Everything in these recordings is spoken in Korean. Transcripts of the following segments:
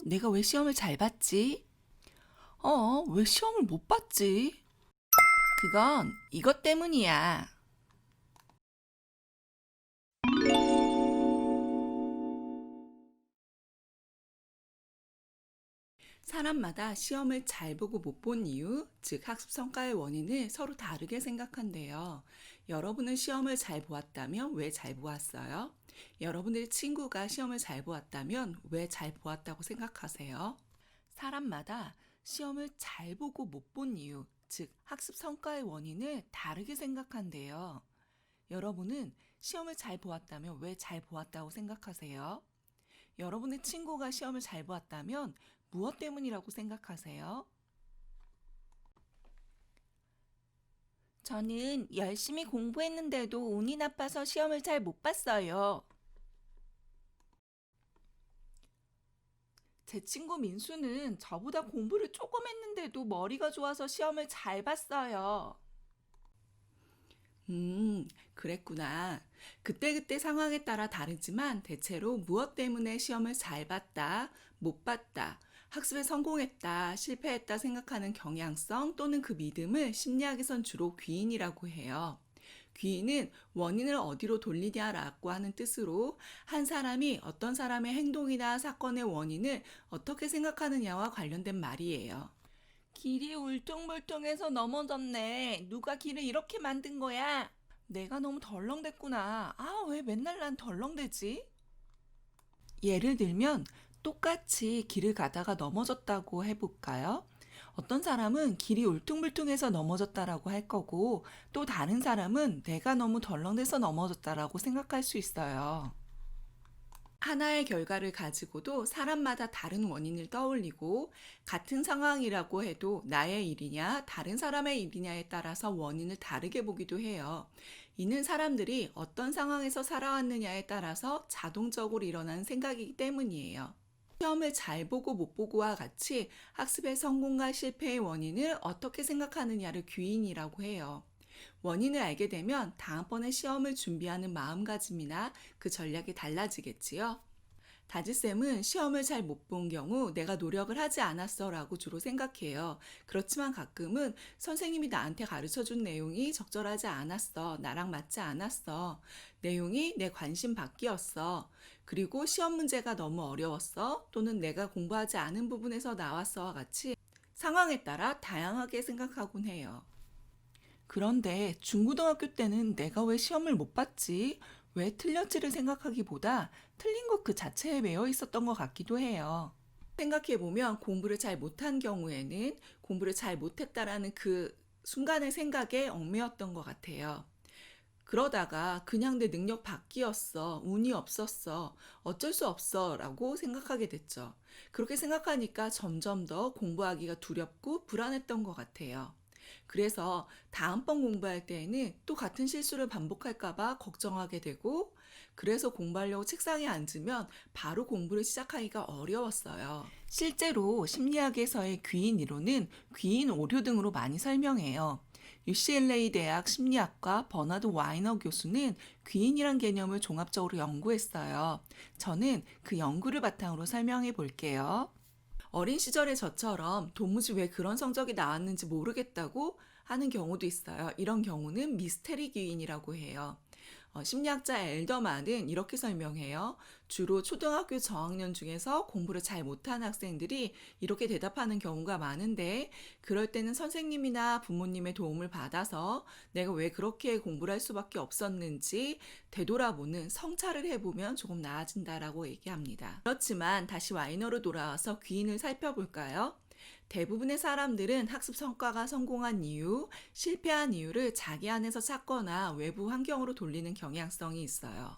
내가 왜 시험을 잘 봤지? 왜 시험을 못 봤지? 그건 이것 때문이야. 사람마다 시험을 잘 보고 못 본 이유, 즉 학습 성과의 원인을 서로 다르게 생각한대요. 여러분은 시험을 잘 보았다면 왜 잘 보았어요? 여러분의 친구가 시험을 잘 보았다면 왜 잘 보았다고 생각하세요? 사람마다 시험을 잘 보고 못 본 이유, 즉 학습 성과의 원인을 다르게 생각한대요. 여러분은 시험을 잘 보았다면 왜 잘 보았다고 생각하세요? 여러분의 친구가 시험을 잘 보았다면 무엇 때문이라고 생각하세요? 저는 열심히 공부했는데도 운이 나빠서 시험을 잘 못 봤어요. 제 친구 민수는 저보다 공부를 조금 했는데도 머리가 좋아서 시험을 잘 봤어요. 그랬구나. 그때그때 상황에 따라 다르지만 대체로 무엇 때문에 시험을 잘 봤다, 못 봤다, 학습에 성공했다, 실패했다 생각하는 경향성 또는 그 믿음을 심리학에선 주로 귀인이라고 해요. 귀인은 원인을 어디로 돌리냐라고 하는 뜻으로 한 사람이 어떤 사람의 행동이나 사건의 원인을 어떻게 생각하느냐와 관련된 말이에요. 길이 울퉁불퉁해서 넘어졌네. 누가 길을 이렇게 만든 거야? 내가 너무 덜렁댔구나. 왜 맨날 난 덜렁대지? 예를 들면 똑같이 길을 가다가 넘어졌다고 해볼까요? 어떤 사람은 길이 울퉁불퉁해서 넘어졌다라고 할 거고 또 다른 사람은 내가 너무 덜렁대서 넘어졌다라고 생각할 수 있어요. 하나의 결과를 가지고도 사람마다 다른 원인을 떠올리고 같은 상황이라고 해도 나의 일이냐 다른 사람의 일이냐에 따라서 원인을 다르게 보기도 해요. 이는 사람들이 어떤 상황에서 살아왔느냐에 따라서 자동적으로 일어나는 생각이기 때문이에요. 시험을 잘 보고 못 보고와 같이 학습의 성공과 실패의 원인을 어떻게 생각하느냐를 귀인이라고 해요. 원인을 알게 되면 다음번에 시험을 준비하는 마음가짐이나 그 전략이 달라지겠지요. 다지쌤은 시험을 잘 못 본 경우 내가 노력을 하지 않았어 라고 주로 생각해요. 그렇지만 가끔은 선생님이 나한테 가르쳐 준 내용이 적절하지 않았어. 나랑 맞지 않았어. 내용이 내 관심 밖이었어. 그리고 시험 문제가 너무 어려웠어. 또는 내가 공부하지 않은 부분에서 나왔어와 같이 상황에 따라 다양하게 생각하곤 해요. 그런데 중고등학교 때는 내가 왜 시험을 못 봤지? 왜 틀렸지를 생각하기보다 틀린 것 그 자체에 매여 있었던 것 같기도 해요. 생각해보면 공부를 잘 못한 경우에는 공부를 잘 못했다라는 그 순간의 생각에 얽매였던 것 같아요. 그러다가 그냥 내 능력 밖이었어, 운이 없었어, 어쩔 수 없어 라고 생각하게 됐죠. 그렇게 생각하니까 점점 더 공부하기가 두렵고 불안했던 것 같아요. 그래서 다음번 공부할 때에는 또 같은 실수를 반복할까봐 걱정하게 되고, 그래서 공부하려고 책상에 앉으면 바로 공부를 시작하기가 어려웠어요. 실제로 심리학에서의 귀인 이론은 귀인 오류 등으로 많이 설명해요. UCLA 대학 심리학과 버나드 와이너 교수는 귀인이란 개념을 종합적으로 연구했어요. 저는 그 연구를 바탕으로 설명해 볼게요. 어린 시절의 저처럼 도무지 왜 그런 성적이 나왔는지 모르겠다고 하는 경우도 있어요. 이런 경우는 미스테리 기인이라고 해요. 심리학자 엘더만은 이렇게 설명해요. 주로 초등학교 저학년 중에서 공부를 잘 못하는 학생들이 이렇게 대답하는 경우가 많은데, 그럴 때는 선생님이나 부모님의 도움을 받아서 내가 왜 그렇게 공부를 할 수밖에 없었는지 되돌아보는 성찰을 해보면 조금 나아진다라고 얘기합니다. 그렇지만 다시 와이너로 돌아와서 귀인을 살펴볼까요? 대부분의 사람들은 학습 성과가 성공한 이유, 실패한 이유를 자기 안에서 찾거나 외부 환경으로 돌리는 경향성이 있어요.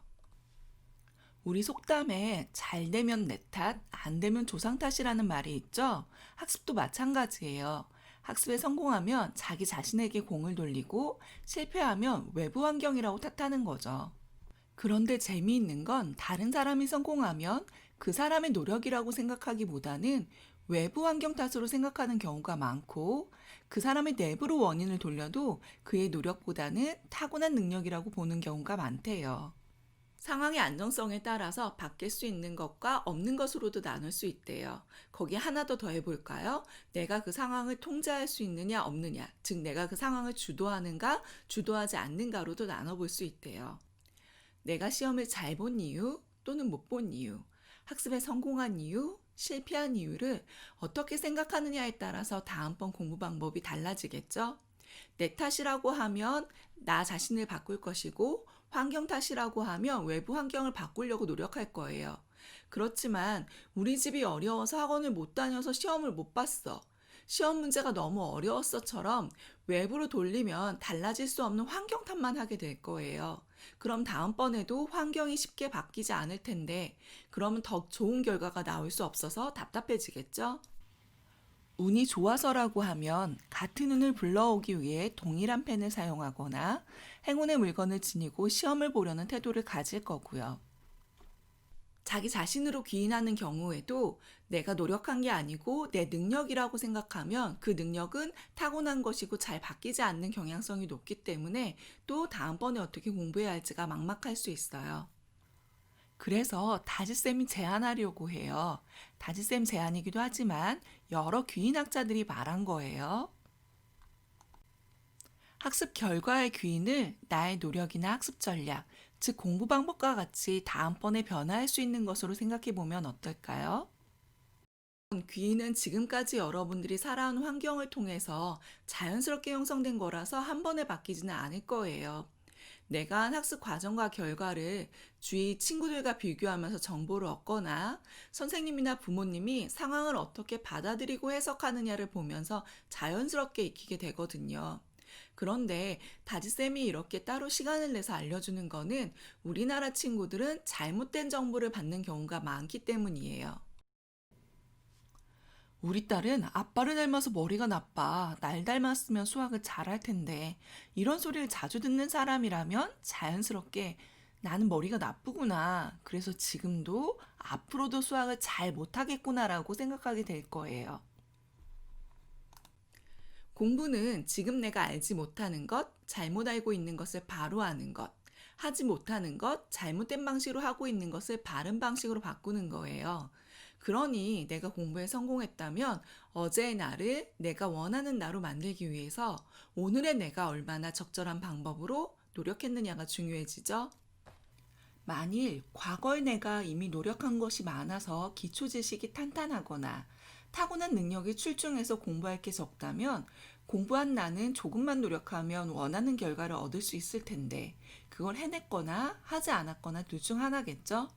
우리 속담에 잘 되면 내 탓, 안 되면 조상 탓이라는 말이 있죠? 학습도 마찬가지예요. 학습에 성공하면 자기 자신에게 공을 돌리고 실패하면 외부 환경이라고 탓하는 거죠. 그런데 재미있는 건 다른 사람이 성공하면 그 사람의 노력이라고 생각하기보다는 외부 환경 탓으로 생각하는 경우가 많고, 그 사람의 내부로 원인을 돌려도 그의 노력보다는 타고난 능력이라고 보는 경우가 많대요. 상황의 안정성에 따라서 바뀔 수 있는 것과 없는 것으로도 나눌 수 있대요. 거기에 하나 더 더해볼까요? 내가 그 상황을 통제할 수 있느냐 없느냐, 즉 내가 그 상황을 주도하는가 주도하지 않는가로도 나눠볼 수 있대요. 내가 시험을 잘 본 이유 또는 못 본 이유, 학습에 성공한 이유, 실패한 이유를 어떻게 생각하느냐에 따라서 다음번 공부 방법이 달라지겠죠? 내 탓이라고 하면 나 자신을 바꿀 것이고, 환경 탓이라고 하면 외부 환경을 바꾸려고 노력할 거예요. 그렇지만 우리 집이 어려워서 학원을 못 다녀서 시험을 못 봤어. 시험 문제가 너무 어려웠어처럼 외부로 돌리면 달라질 수 없는 환경 탓만 하게 될 거예요. 그럼 다음번에도 환경이 쉽게 바뀌지 않을 텐데, 그러면 더 좋은 결과가 나올 수 없어서 답답해지겠죠? 운이 좋아서라고 하면 같은 운을 불러오기 위해 동일한 펜을 사용하거나 행운의 물건을 지니고 시험을 보려는 태도를 가질 거고요. 자기 자신으로 귀인하는 경우에도 내가 노력한 게 아니고 내 능력이라고 생각하면 그 능력은 타고난 것이고 잘 바뀌지 않는 경향성이 높기 때문에 또 다음번에 어떻게 공부해야 할지가 막막할 수 있어요. 그래서 다지쌤이 제안하려고 해요. 다지쌤 제안이기도 하지만 여러 귀인학자들이 말한 거예요. 학습 결과의 귀인을 나의 노력이나 학습 전략, 즉 공부 방법과 같이 다음번에 변화할 수 있는 것으로 생각해 보면 어떨까요? 귀인은 지금까지 여러분들이 살아온 환경을 통해서 자연스럽게 형성된 거라서 한 번에 바뀌지는 않을 거예요. 내가 한 학습 과정과 결과를 주위 친구들과 비교하면서 정보를 얻거나 선생님이나 부모님이 상황을 어떻게 받아들이고 해석하느냐를 보면서 자연스럽게 익히게 되거든요. 그런데 다지쌤이 이렇게 따로 시간을 내서 알려주는 거는 우리나라 친구들은 잘못된 정보를 받는 경우가 많기 때문이에요. 우리 딸은 아빠를 닮아서 머리가 나빠. 날 닮았으면 수학을 잘할 텐데. 이런 소리를 자주 듣는 사람이라면 자연스럽게 나는 머리가 나쁘구나. 그래서 지금도 앞으로도 수학을 잘 못하겠구나라고 생각하게 될 거예요. 공부는 지금 내가 알지 못하는 것, 잘못 알고 있는 것을 바로 아는 것, 하지 못하는 것, 잘못된 방식으로 하고 있는 것을 바른 방식으로 바꾸는 거예요. 그러니 내가 공부에 성공했다면 어제의 나를 내가 원하는 나로 만들기 위해서 오늘의 내가 얼마나 적절한 방법으로 노력했느냐가 중요해지죠. 만일 과거의 내가 이미 노력한 것이 많아서 기초 지식이 탄탄하거나 타고난 능력이 출중해서 공부할 게 적다면 공부한 나는 조금만 노력하면 원하는 결과를 얻을 수 있을 텐데 그걸 해냈거나 하지 않았거나 둘 중 하나겠죠?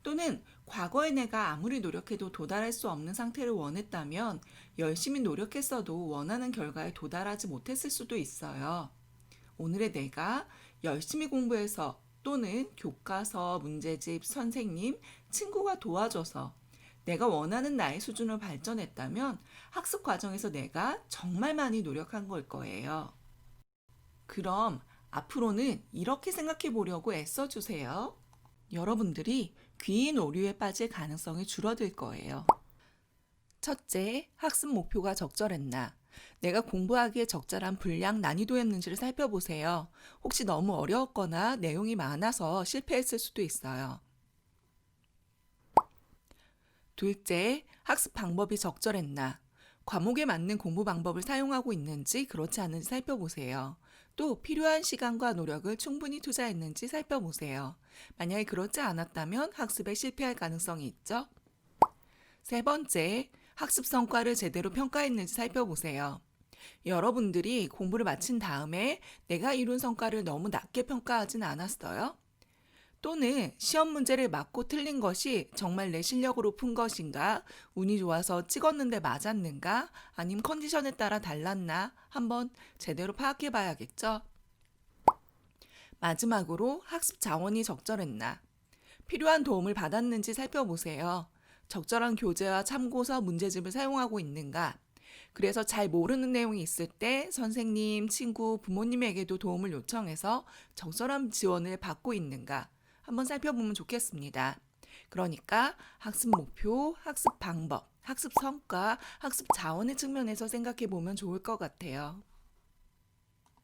또는 과거의 내가 아무리 노력해도 도달할 수 없는 상태를 원했다면 열심히 노력했어도 원하는 결과에 도달하지 못했을 수도 있어요. 오늘의 내가 열심히 공부해서 또는 교과서, 문제집, 선생님, 친구가 도와줘서 내가 원하는 나의 수준으로 발전했다면 학습 과정에서 내가 정말 많이 노력한 걸 거예요. 그럼 앞으로는 이렇게 생각해 보려고 애써주세요. 여러분들이 귀인 오류에 빠질 가능성이 줄어들 거예요. 첫째, 학습 목표가 적절했나? 내가 공부하기에 적절한 분량, 난이도였는지를 살펴보세요. 혹시 너무 어려웠거나 내용이 많아서 실패했을 수도 있어요. 둘째, 학습 방법이 적절했나? 과목에 맞는 공부 방법을 사용하고 있는지 그렇지 않은지 살펴보세요. 또 필요한 시간과 노력을 충분히 투자했는지 살펴보세요. 만약에 그렇지 않았다면 학습에 실패할 가능성이 있죠. 세 번째, 학습 성과를 제대로 평가했는지 살펴보세요. 여러분들이 공부를 마친 다음에 내가 이룬 성과를 너무 낮게 평가하진 않았어요? 또는 시험 문제를 맞고 틀린 것이 정말 내 실력으로 푼 것인가, 운이 좋아서 찍었는데 맞았는가, 아니면 컨디션에 따라 달랐나 한번 제대로 파악해 봐야겠죠. 마지막으로 학습 자원이 적절했나, 필요한 도움을 받았는지 살펴보세요. 적절한 교재와 참고서, 문제집을 사용하고 있는가, 그래서 잘 모르는 내용이 있을 때 선생님, 친구, 부모님에게도 도움을 요청해서 적절한 지원을 받고 있는가 한번 살펴보면 좋겠습니다. 그러니까 학습 목표, 학습 방법, 학습 성과, 학습 자원의 측면에서 생각해 보면 좋을 것 같아요.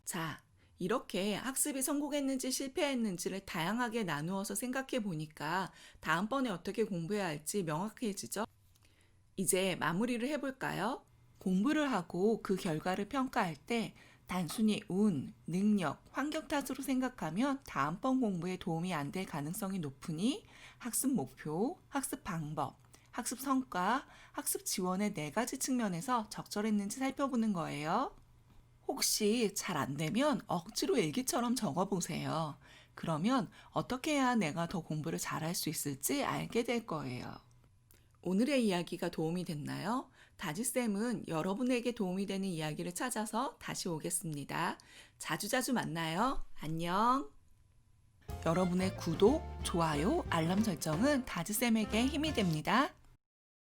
자, 이렇게 학습이 성공했는지 실패했는지를 다양하게 나누어서 생각해 보니까 다음번에 어떻게 공부해야 할지 명확해지죠? 이제 마무리를 해볼까요? 공부를 하고 그 결과를 평가할 때 단순히 운, 능력, 환경 탓으로 생각하면 다음번 공부에 도움이 안 될 가능성이 높으니 학습 목표, 학습 방법, 학습 성과, 학습 지원의 네 가지 측면에서 적절했는지 살펴보는 거예요. 혹시 잘 안 되면 억지로 일기처럼 적어보세요. 그러면 어떻게 해야 내가 더 공부를 잘할 수 있을지 알게 될 거예요. 오늘의 이야기가 도움이 됐나요? 다지쌤은 여러분에게 도움이 되는 이야기를 찾아서 다시 오겠습니다. 자주자주 만나요. 안녕. 여러분의 구독, 좋아요, 알람 설정은 다지쌤에게 힘이 됩니다.